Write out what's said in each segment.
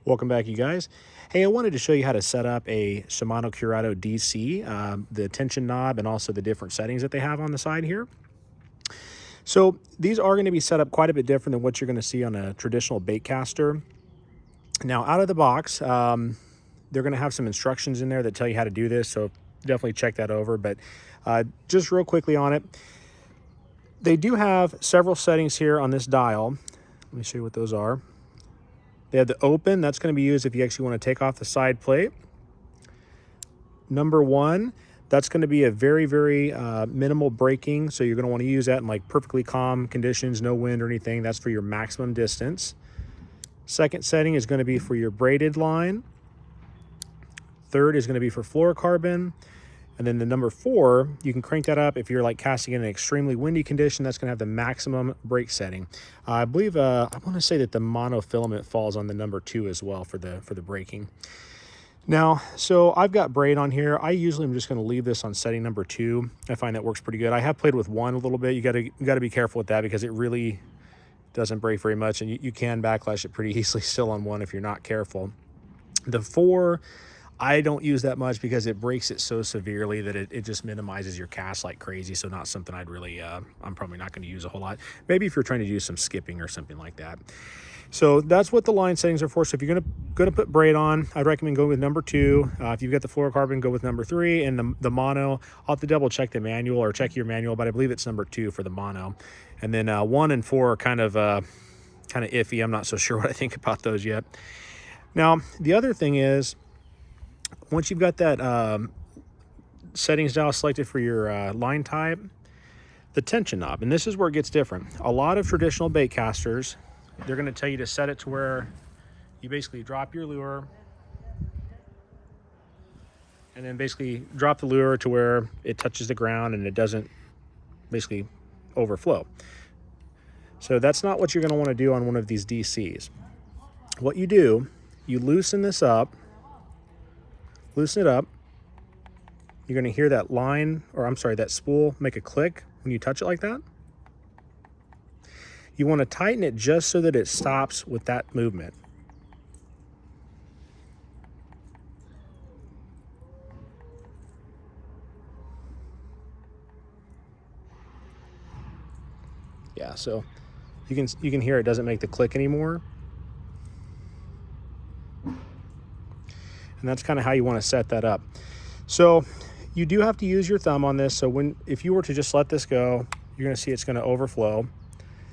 Welcome back, you guys. Hey, I wanted to show you how to set up a Shimano Curado DC, the tension knob, and also the different settings that they have on the side here. So these are going to be set up quite a bit different than what you're going to see on a traditional bait caster. Now, out of the box, they're going to have some instructions in there that tell you how to do this, so definitely check that over. But just real quickly on it, they do have several settings here on this dial. Let me show you what those are. They have the open. That's going to be used if you actually want to take off the side plate. Number 1, that's going to be a very minimal braking. So you're going to want to use that in like perfectly calm conditions, no wind or anything. That's for your maximum distance. Second setting is going to be for your braided line. Third is going to be for fluorocarbon. And then the number 4, you can crank that up if you're like casting in an extremely windy condition. That's going to have the maximum brake setting. I believe I want to say that the monofilament falls on the number 2 as well for the braking. Now, so I've got braid on here. I usually am just going to leave this on setting number 2. I find that works pretty good. I have played with 1 a little bit. You got to be careful with that because it really doesn't break very much, and you can backlash it pretty easily still on 1 if you're not careful. The 4, I don't use that much because it breaks it so severely that it just minimizes your cast like crazy. So not something I'd really, I'm probably not going to use a whole lot. Maybe if you're trying to do some skipping or something like that. So that's what the line settings are for. So if you're gonna put braid on, I'd recommend going with number 2. If you've got the fluorocarbon, go with number 3. And the mono, I'll have to double check the manual or check your manual, but I believe it's number 2 for the mono. And then 1 and 4 are kind of iffy. I'm not so sure what I think about those yet. Now, the other thing is, once you've got that settings dial selected for your line type, the tension knob, and this is where it gets different. A lot of traditional bait casters, they're going to tell you to set it to where you basically drop your lure and then basically drop the lure to where it touches the ground and it doesn't basically overflow. So that's not what you're going to want to do on one of these DCs. What you do, you loosen this up. Loosen it up. You're going to hear that line, or I'm sorry, that spool make a click when you touch it like that. You want to tighten it just so that it stops with that movement. Yeah, so you can hear it doesn't make the click anymore. And that's kind of how you want to set that up. So you do have to use your thumb on this. So if you were to just let this go, you're going to see it's going to overflow.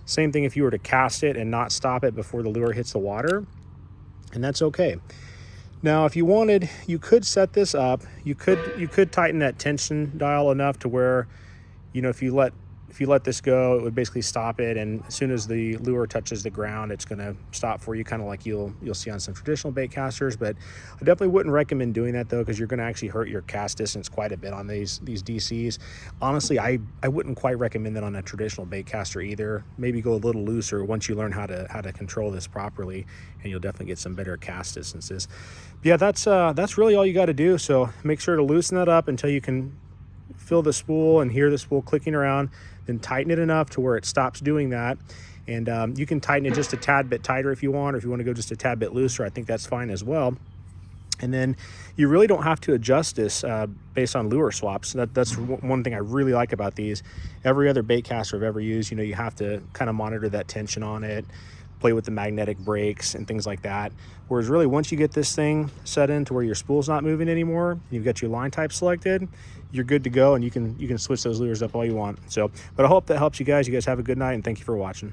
Same thing if you were to cast it and not stop it before the lure hits the water, and that's okay. Now, if you wanted, you could set this up. You could tighten that tension dial enough to where, you know, if you let this go, it would basically stop it, and as soon as the lure touches the ground, it's going to stop for you, kind of like you'll see on some traditional bait casters. But I definitely wouldn't recommend doing that though, because you're going to actually hurt your cast distance quite a bit on these DCs. Honestly, I wouldn't quite recommend that on a traditional bait caster either. Maybe go a little looser once you learn how to control this properly, and you'll definitely get some better cast distances. But yeah, that's really all you got to do. So make sure to loosen that up until you can feel the spool and hear the spool clicking around. Then tighten it enough to where it stops doing that. And you can tighten it just a tad bit tighter if you want, or if you want to go just a tad bit looser, I think that's fine as well. And then you really don't have to adjust this based on lure swaps. That's one thing I really like about these. Every other bait caster I've ever used, you know, you have to kind of monitor that tension on it, play with the magnetic brakes and things like that. Whereas really, once you get this thing set in to where your spool's not moving anymore, you've got your line type selected, you're good to go, and you can switch those lures up all you want. So, but I hope that helps you guys. You guys have a good night, and thank you for watching.